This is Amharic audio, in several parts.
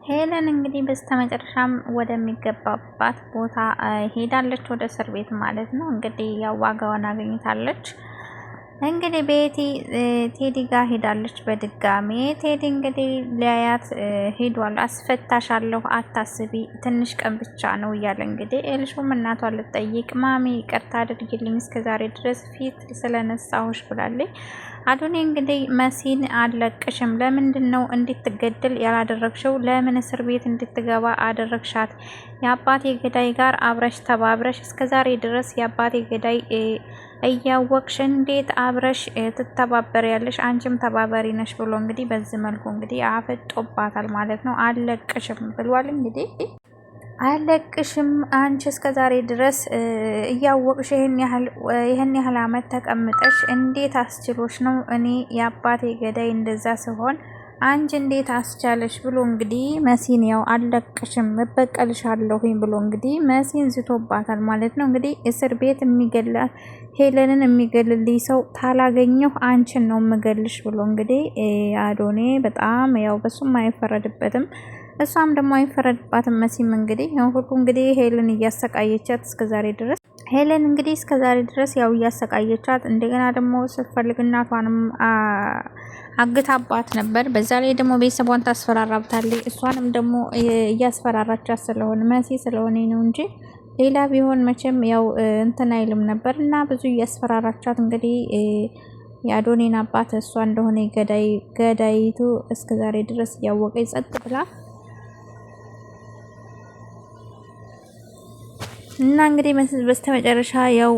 ሄለን እንግዲህ በስተመጨረሻም ወደሚገባባት ቦታ ሄዳለች፣ ወደ እስር ቤት ማለት ነው። እንግዲህ ያው ዋጋዋን አገኝታለች። እንግዲህ ቤቲ ቴዲ ጋር ሄዳለች በድጋሜ። ቴዲ እንግዲህ ሊያያት ሄዷል። አስፈታሻለሁ አታስቢ፣ ትንሽ ቀን ብቻ ነው እያለ እንግዲህ ኤልሹም እናቷን ልጠይቅ ማሚ ይቅርታ አድርጊልኝ እስከዛሬ ድረስ ፊት ስለነሳሁሽ ብላለች። አዶኔ እንግዲህ መሲን አለቅሽም፣ ለምንድን ነው እንድትገድል ያላደረግሽው? ለምን እስር ቤት እንድትገባ አደረግሻት? የአባቴ ገዳይ ጋር አብረሽ ተባብረሽ እስከዛሬ ድረስ የአባቴ ገዳይ እያወቅሽ እንዴት አብረሽ ትተባበሪያለሽ? አንቺም ተባበሪ ነሽ ብሎ እንግዲህ በዚህ መልኩ እንግዲህ አፈጦባታል ማለት ነው። አለቅሽም ብሏል እንግዲህ አለቅሽም አንቺ እስከዛሬ ድረስ እያወቅሽ ይሄን ያህል አመት ተቀምጠሽ እንዴት አስችሎሽ ነው እኔ የአባቴ ገዳይ እንደዛ ሲሆን አንቺ እንዴት አስቻለሽ ብሎ እንግዲህ መሲን ያው አለቅሽም እበቀልሻለሁኝ ብሎ እንግዲህ መሲን ዝቶባታል ማለት ነው። እንግዲህ እስር ቤት የሚገላት ሄለንን የሚገልልኝ ሰው ታላገኘሁ አንቺን ነው የምገልሽ ብሎ እንግዲህ አዶኔ በጣም ያው በሱም አይፈረድበትም እሷም ደግሞ አይፈረድባትም። መሲም እንግዲህ ሁሉ እንግዲህ ሄለን እያሰቃየቻት እስከዛሬ ድረስ ሄለን እንግዲህ እስከዛሬ ድረስ ያው እያሰቃየቻት እንደገና ደግሞ ስትፈልግ እናቷንም አግታባት ነበር። በዛ ላይ ደግሞ ቤተሰቧን ታስፈራራብታለች። እሷንም ደግሞ እያስፈራራቻት ስለሆነ መሲ ስለሆነ ነው እንጂ ሌላ ቢሆን መቼም ያው እንትን አይልም ነበር እና ብዙ እያስፈራራቻት እንግዲህ የአዶኔን አባት እሷ እንደሆነ ገዳይቱ እስከዛሬ ድረስ እያወቀች ጸጥ ብላ እና እንግዲህ በስተመጨረሻ ያው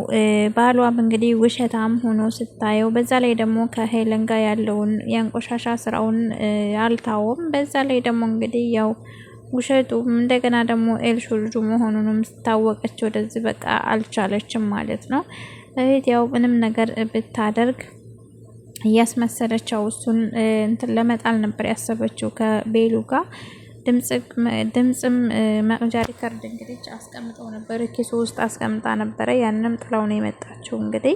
ባሏም እንግዲህ ውሸታም ሆኖ ስታየው፣ በዛ ላይ ደግሞ ከሄለን ጋር ያለውን የንቆሻሻ ስራውን አልታወም። በዛ ላይ ደግሞ እንግዲህ ያው ውሸቱም እንደገና ደግሞ ኤልሹ ልጁ መሆኑንም ስታወቀች ወደዚህ በቃ አልቻለችም ማለት ነው። እህት ያው ምንም ነገር ብታደርግ እያስመሰለችው እሱን እንትን ለመጣል ነበር ያሰበችው ከቤሉ ጋር ድምጽም መቅጃ ሪከርድ እንግዲህ አስቀምጠው ነበር፣ ኪሱ ውስጥ አስቀምጣ ነበረ። ያንንም ጥላው ነው የመጣችው እንግዲህ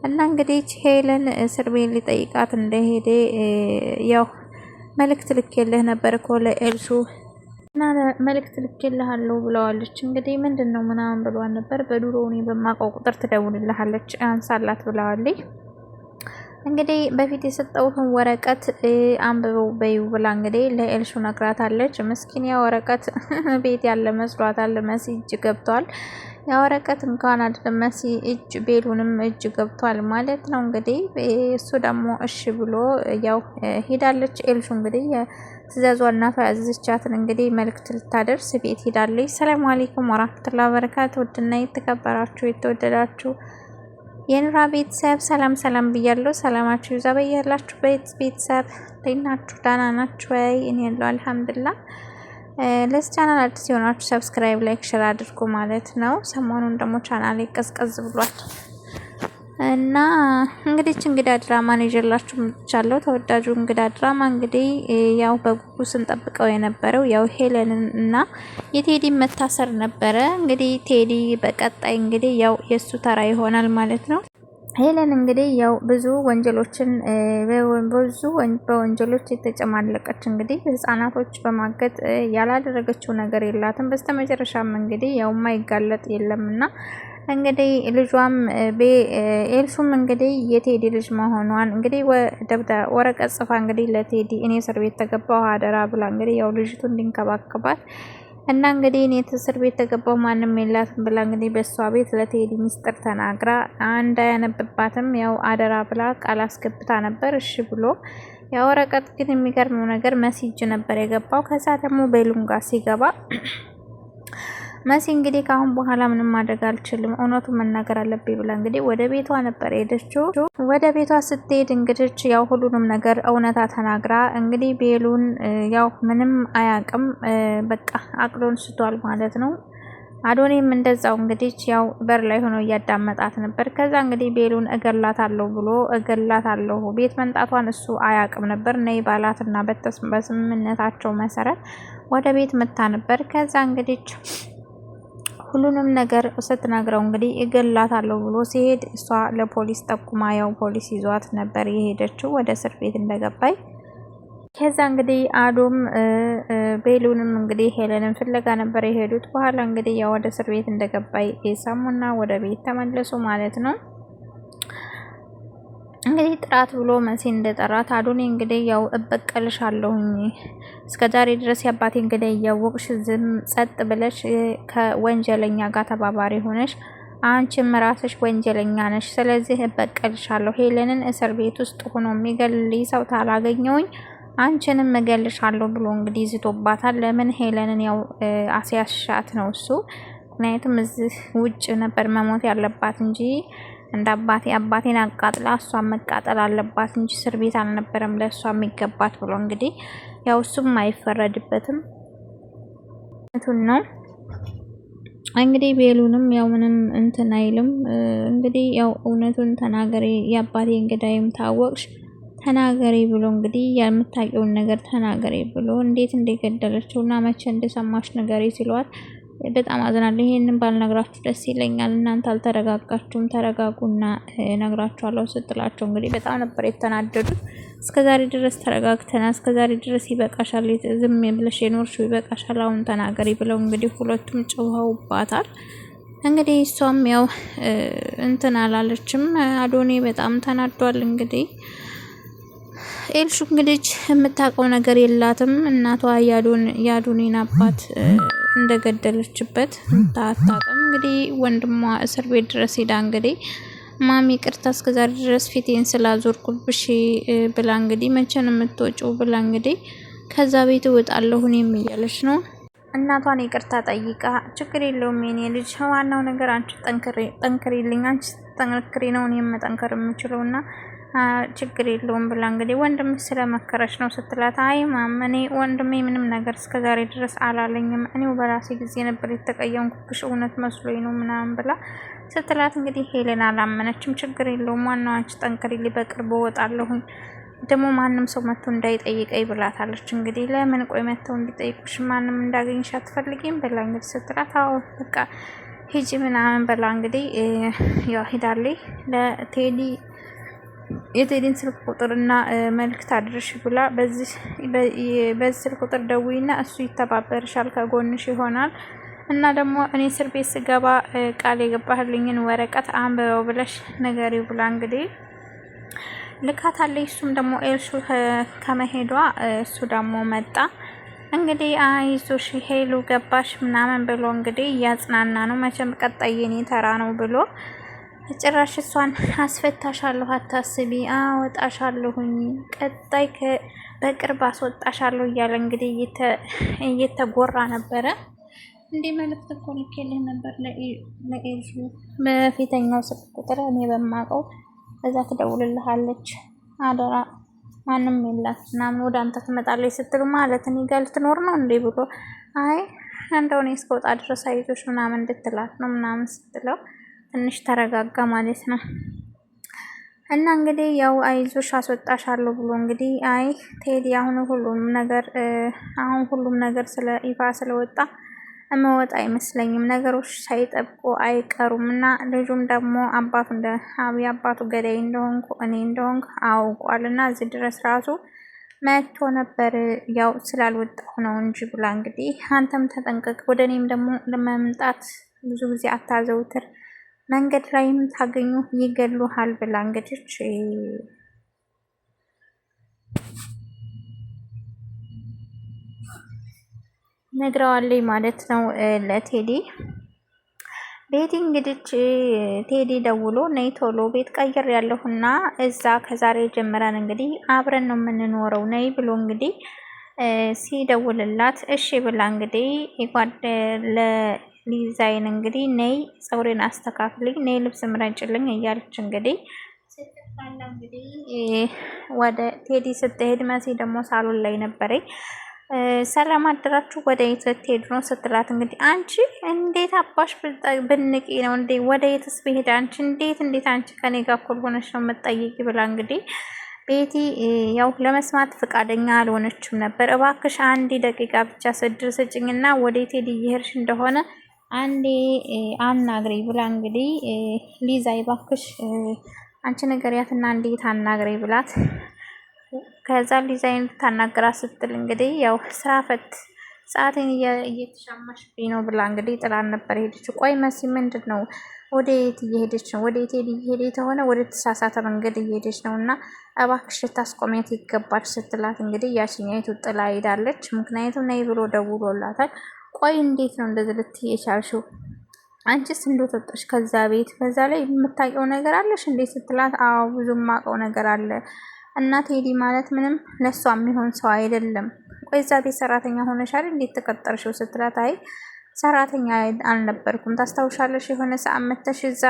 እና እንግዲህ ሄለን እስር ቤት ሊጠይቃት እንደሄደ ያው መልእክት ልኬልህ ነበር እኮ ለኤልሹ እና መልእክት ልኬልሃለሁ ብለዋለች። እንግዲህ ምንድነው ምናምን ብሏል ነበር። በድሮ እኔ በማውቀው ቁጥር ትደውልልሃለች አንሳላት ብለዋለች። እንግዲህ በፊት የሰጠውህን ወረቀት አንብበው በይው ብላ እንግዲህ ለኤልሹ ነግራታለች። ምስኪን ያ ወረቀት ቤት ያለ መስሏታል። መሲ እጅ ገብቷል። ያ ወረቀት እንኳን አይደለም መሲ እጅ ቤሉንም እጅ ገብቷል ማለት ነው። እንግዲህ እሱ ደግሞ እሺ ብሎ ያው ሄዳለች። ኤልሹ እንግዲህ ትእዛዟ እናቷ ያዘዘቻትን እንግዲህ መልእክት ልታደርስ ቤት ሄዳለች። ሰላም አለይኩም ወራህመቱላሂ ወበረካቱ። ውድና የተከበራችሁ የተወደዳችሁ የኑራ ቤተሰብ ሰላም ብያለሁ። ሰላማችሁ ይዛ በያላችሁ ቤተሰብ ለናችሁ ዳና ናችሁ ወይ? እኔ ያለው አልሐምዱሊላህ። ለዚህ ቻናል አዲስ የሆናችሁ ሰብስክራይብ፣ ላይክ፣ ሼር አድርጉ ማለት ነው። ሰሞኑን ደግሞ ቻናሌ ቀዝቀዝ ብሏል እና እንግዲህ እንግዳ ድራማ ነው ይዤላችሁ መጥቻለሁ። ተወዳጁ እንግዳ ድራማ እንግዲህ ያው በጉጉት ስንጠብቀው የነበረው ያው ሄለንን እና የቴዲ መታሰር ነበረ። እንግዲህ ቴዲ በቀጣይ እንግዲህ ያው የሱ ተራ ይሆናል ማለት ነው። ሄለን እንግዲህ ያው ብዙ ወንጀሎችን በወንጀሎች የተጨማለቀች እንግዲህ ህፃናቶች በማገት ያላደረገችው ነገር የላትም። በስተመጨረሻም እንግዲህ ያው የማይጋለጥ የለምና እንግዲህ ልጇም ኤልሹም እንግዲህ የቴዲ ልጅ መሆኗን እንግዲህ ወረቀት ጽፋ እንግዲህ ለቴዲ እኔ እስር ቤት ተገባው አደራ ብላ እንግዲህ ያው ልጅቱ እንዲንከባከባት እና እንግዲህ እኔ እስር ቤት ተገባው ማንም የላትም ብላ እንግዲህ በሷ ቤት ለቴዲ ሚስጥር ተናግራ እንዳያነብባትም ያው አደራ ብላ ቃል አስገብታ ነበር። እሺ ብሎ ያው ወረቀት ግን የሚገርመው ነገር መሲጅ ነበር የገባው። ከዛ ደግሞ ቤሉንጋ ሲገባ መሲ እንግዲህ ካሁን በኋላ ምንም ማድረግ አልችልም፣ እውነቱን መናገር አለብኝ ብላ እንግዲህ ወደ ቤቷ ነበር ሄደችው። ወደ ቤቷ ስትሄድ እንግዲህ ያው ሁሉንም ነገር እውነታ ተናግራ እንግዲህ ቤሉን ያው ምንም አያውቅም፣ በቃ አቅሎን ስቷል ማለት ነው። አዶኔም እንደዛው እንግዲህ ያው በር ላይ ሆኖ እያዳመጣት ነበር። ከዛ እንግዲህ ቤሉን እገላታለሁ ቤት መንጣቷን እሱ አያውቅም ነበር። ነይ ባላትና በስምምነታቸው መሰረት ወደ ቤት መታ ነበር። ከዛ እንግዲህ ሁሉንም ነገር ስትነግረው እንግዲህ እገላታለሁ ብሎ ሲሄድ እሷ ለፖሊስ ጠቁማ ያው ፖሊስ ይዟት ነበር የሄደችው ወደ እስር ቤት እንደገባይ ከዛ እንግዲህ አዶም ቤሉንም እንግዲህ ሄለንን ፍለጋ ነበር የሄዱት። በኋላ እንግዲህ ያው ወደ እስር ቤት እንደገባይ ሰሙና ወደ ቤት ተመለሱ ማለት ነው። እንግዲህ ጥራት ብሎ መሲ እንደጠራት አዶኒ እንግዲህ ያው እበቀልሻለሁኝ እስከዛሬ ድረስ የአባቴ እንግዲህ እያወቅሽ ዝም ጸጥ ብለሽ ከወንጀለኛ ጋር ተባባሪ ሆነሽ አንቺም ራስሽ ወንጀለኛ ነሽ። ስለዚህ እበቀልሻለሁ። ሄለንን እስር ቤት ውስጥ ሆኖ የሚገልልኝ ሰው ታላገኘውኝ አንቺንም እገልሻለሁ ብሎ እንግዲህ ዝቶባታል። ለምን ሄለንን ያው አስያሻት ነው እሱ። ምክንያቱም እዚህ ውጭ ነበር መሞት ያለባት እንጂ እንደ አባቴን አቃጥላ እሷን መቃጠል አለባት እንጂ እስር ቤት አልነበረም ለእሷ የሚገባት ብሎ እንግዲህ ያው እሱም አይፈረድበትም ነው እንግዲህ ቤሉንም ያው ምንም እንትን አይልም። እንግዲህ ያው እውነቱን ተናገሪ የአባቴ እንግዳይም ታወቅሽ ተናገሪ ብሎ እንግዲህ የምታውቂውን ነገር ተናገሪ ብሎ እንዴት እንደገደለችው እና መቼ እንደሰማሽ ነገሪ ሲሏት በጣም አዝናለሁ። ይሄንን ባልነግራችሁ ደስ ይለኛል። እናንተ አልተረጋጋችሁም፣ ተረጋጉና ነግራችኋለሁ ስትላቸው እንግዲህ በጣም ነበር የተናደዱት። እስከዛሬ ድረስ ተረጋግተና እስከዛሬ ድረስ ይበቃሻል፣ ዝም ብለሽ የኖርሽው ይበቃሻል፣ አሁን ተናገሪ ብለው እንግዲህ ሁለቱም ጨውኸውባታል። እንግዲህ እሷም ያው እንትን አላለችም። አዶኔ በጣም ተናዷል። እንግዲህ ኤልሹ እንግዲህ የምታውቀው ነገር የላትም። እናቷ ያዶኔን አባት እንደገደለችበት ታጣቀም እንግዲህ ወንድሟ እስር ቤት ድረስ ሄዳ እንግዲህ ማሚ ቅርታ እስከዛሬ ድረስ ፊቴን ስላዞርኩብሽ ብላ እንግዲህ መቼ ነው የምትወጪው ብላ እንግዲህ ከዛ ቤት እወጣለሁ እኔም እያለች ነው። እናቷን ይቅርታ ጠይቃ ችግር የለውም የኔ ልጅ ዋናው ነገር አንቺ ጠንክሪልኝ፣ አንቺ ጠንክሪ ነው እኔም መጠንከር የምችለውና ችግር የለውም ብላ እንግዲህ ወንድም ስለመከረች ነው ስትላት፣ አይ ማም እኔ ወንድሜ ምንም ነገር እስከዛሬ ድረስ አላለኝም፣ እኔው በራሴ ጊዜ ነበር የተቀየምኩብሽ እውነት መስሎኝ ነው ምናምን ብላ ስትላት እንግዲህ ሄለን አላመነችም። ችግር የለውም ዋናው አንቺ ጠንክሪልኝ፣ በቅርቡ እወጣለሁኝ ደግሞ ማንም ሰው መጥቶ እንዳይጠይቀኝ ብላታለች። እንግዲህ ለምን ቆይ መጥተው እንዲጠይቁሽ ማንም እንዳገኝሽ አትፈልጊም ብላ እንግዲህ ስትላት፣ አዎ በቃ ሂጂ ምናምን ብላ እንግዲህ ያው ሄዳለች ለቴዲ የቴዲን ስልክ ቁጥርና መልእክት አድርሽ ብላ በዚህ ስልክ ቁጥር ደውይና እሱ ይተባበርሻል ከጎንሽ ይሆናል እና ደግሞ እኔ እስር ቤት ስገባ ቃል የገባህልኝን ወረቀት አንብበው ብለሽ ነገሪው ብላ እንግዲህ ልካታለች። እሱም ደግሞ ኤልሹ ከመሄዷ እሱ ደግሞ መጣ። እንግዲህ አይዞሽ ሄሉ ገባሽ ምናምን ብሎ እንግዲህ እያጽናና ነው። መቼም ቀጣይ የኔ ተራ ነው ብሎ ጭራሽ እሷን አስፈታሻለሁ አታስቢ፣ አወጣሻለሁኝ፣ ቀጣይ በቅርብ አስወጣሻለሁ እያለ እንግዲህ እየተጎራ ነበረ። እንዴ መልዕክት እኮ ልኬልህ ነበር ለኤልሹ በፊተኛው ስልክ ቁጥር እኔ በማውቀው በዛ ትደውልልሃለች፣ አደራ ማንም የላት ምናምን ወደ አንተ ትመጣለች ስትሉ ማለት እኔ ጋር ልትኖር ነው እንዴ ብሎ አይ እንደው እኔ እስከወጣ ድረስ አይዞሽ ምናምን እንድትላት ነው ምናምን ስትለው ትንሽ ተረጋጋ ማለት ነው። እና እንግዲህ ያው አይዞሽ አስወጣሻለሁ ብሎ እንግዲህ አይ ቴዲ አሁን ሁሉም ነገር ስለ ይፋ ስለወጣ እመወጣ አይመስለኝም፣ ነገሮች ሳይጠብቁ አይቀሩም እና ልጁም ደግሞ የአባቱ ገዳይ እንደሆንኩ እኔ እንደሆንኩ አውቋል እና እዚህ ድረስ ራሱ መጥቶ ነበር ያው ስላልወጣሁ ነው እንጂ ብላ እንግዲህ አንተም ተጠንቀቅ፣ ወደ እኔም ደግሞ ለመምጣት ብዙ ጊዜ አታዘውትር፣ መንገድ ላይም ታገኙ ይገሉሃል ብላ እንግዲህ ነግረዋለች ማለት ነው ለቴዲ። ቤቲ እንግዲህ ቴዲ ደውሎ ነይ ቶሎ ቤት ቀይር ያለሁና እዛ ከዛሬ ጀምረን እንግዲህ አብረን ነው የምንኖረው ነይ ብሎ እንግዲህ ሲደውልላት እሺ ብላ እንግዲህ ዲዛይን እንግዲህ ነይ ፀጉሬን አስተካክልኝ፣ ነይ ልብስ ምረጭልኝ እያለች እንግዲህ ስትጣላ እንግዲህ ወደ ቴዲ ስትሄድ መሲ ደግሞ ሳሎን ላይ ነበረኝ። ሰላም አደራችሁ ወደ የት ልትሄዱ ነው ስትላት እንግዲህ አንቺ እንዴት አባሽ ብንቂ ነው እንዴ ወደ የትስ ብሄድ አንቺ እንዴት አንቺ ከኔ ጋር እኩል ሆነሽ ነው የምትጠይቂ ብላ እንግዲህ ቤቲ ያው ለመስማት ፈቃደኛ አልሆነችም ነበር። እባክሽ አንዴ ደቂቃ ብቻ ስድር ስጭኝና ወደ ቴዲ እየሄድሽ እንደሆነ አንዴ አናግሪ ብላ እንግዲህ ሊዛ እባክሽ አንቺ ነገርያትና እንዴት አናግሪ ብላት ከዛ ዲዛይን ታናግራ ስትል እንግዲህ ያው ስራ ፈት ሰዓትን እየተሻማሽብኝ ነው ብላ እንግዲህ ጥላን ነበር ሄደችው። ቆይ መሲ ምንድን ነው? ወዴት እየሄደች ነው? ወዴት እየሄደች ተሆነ ወደ ተሳሳተ መንገድ እየሄደች ነው እና እባክሽ ልታስቆሚያት ይገባል ስትላት እንግዲህ ያችኛይቱ ጥላ ሄዳለች። ምክንያቱም ነይ ብሎ ደውሎላታል። ቆይ እንዴት ነው እንደዚህ ልትይ የቻልሽው? አንቺስ እንደወጣሽ ከዛ ቤት በዛ ላይ የምታውቂው ነገር አለሽ እንዴ ስትላት፣ አዎ ብዙ የማውቀው ነገር አለ እና ቴዲ ማለት ምንም ለሷ የሚሆን ሰው አይደለም። ቆይ እዛ ቤት ሰራተኛ ሆነሻል እንዴት ተቀጠርሽው ስትላት፣ አይ ሰራተኛ አልነበርኩም ታስታውሻለሽ የሆነ ሰዓት መተሽ እዛ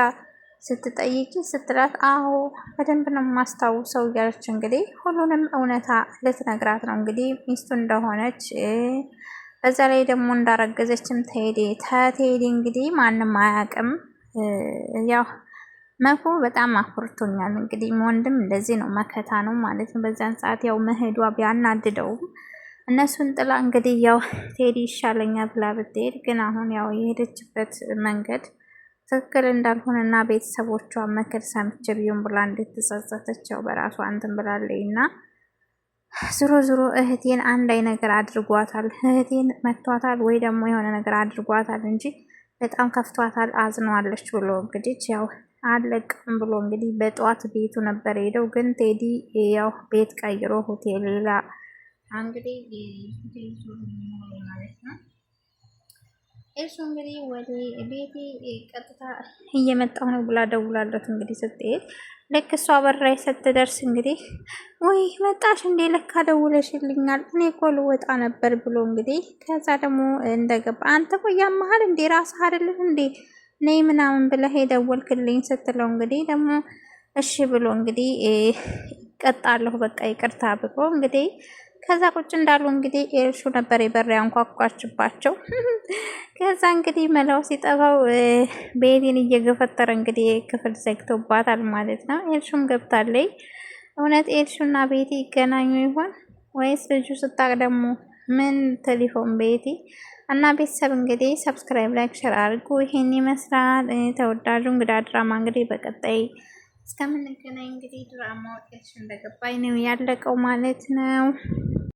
ስትጠይቂ ስትላት፣ አዎ በደንብ ነው የማስታውሰው እያለች እንግዲህ ሁሉንም እውነታ ልትነግራት ነው እንግዲህ ሚስቱ እንደሆነች በዛ ላይ ደግሞ እንዳረገዘችም ተቴዲ እንግዲህ ማንም አያውቅም። ያው መኩ በጣም አኩርቶኛል። እንግዲህ ወንድም እንደዚህ ነው መከታ ነው ማለት ነው። በዛን ሰዓት ያው መሄዷ ቢያናድደውም እነሱን ጥላ እንግዲህ ያው ቴዲ ይሻለኛል ብላ ብትሄድ ግን አሁን ያው የሄደችበት መንገድ ትክክል እንዳልሆነና ቤተሰቦቿ ምክር ሰምቼ ቢሆን ብላ እንዴት ተጸጸተች። ያው በራሷ እንትን ብላለች እና ዞሮ ዞሮ እህቴን አንድ አይ ነገር አድርጓታል፣ እህቴን መቷታል ወይ ደግሞ የሆነ ነገር አድርጓታል እንጂ በጣም ከፍቷታል፣ አዝነዋለች ብሎ እንግዲህ ያው አለቅም ብሎ እንግዲህ በጠዋት ቤቱ ነበር ሄደው። ግን ቴዲ ያው ቤት ቀይሮ ሆቴል ሌላ እንግዲህ ማለት ነው። እሱ እንግዲህ ወደ ቤቴ ቀጥታ እየመጣሁ ነው ብላ ደውላለች። እንግዲህ ስትሄድ ልክ እሷ በራ ስትደርስ እንግዲህ ወይ መጣሽ እንዴ ለካ ደውለሽልኛል እኔ እኮ ልወጣ ነበር ብሎ እንግዲህ ከዛ ደግሞ እንደገባ አንተ እኮ ያመሃል እንዴ ራስህ አይደለህ እንዴ ነይ ምናምን ብለህ የደወልክልኝ ስትለው እንግዲህ ደግሞ እሺ ብሎ እንግዲህ ቀጣለሁ በቃ ይቅርታ ብሎ እንግዲህ ከዛ ቁጭ እንዳሉ እንግዲህ ኤልሹ ነበር የበር ያንኳኳችባቸው። ከዛ እንግዲህ መላው ሲጠፋው ቤቲን እየገፈተረ እንግዲህ ክፍል ዘግቶባታል ማለት ነው። ኤልሹም ገብታለች። እውነት ኤልሹና ቤቲ ይገናኙ ይሆን ወይስ ልጁ ስታቅ ደግሞ ምን ቴሌፎን ቤቲ እና ቤተሰብ እንግዲህ ሰብስክራይብ ላይክ ሼር አድርጉ። ይሄን ይመስላል ተወዳጁ እንግዳ ድራማ እንግዲህ በቀጣይ እስከምንገናኝ እንግዲህ ድራማው ኤልሹ እንደገባኝ ነው ያለቀው ማለት ነው።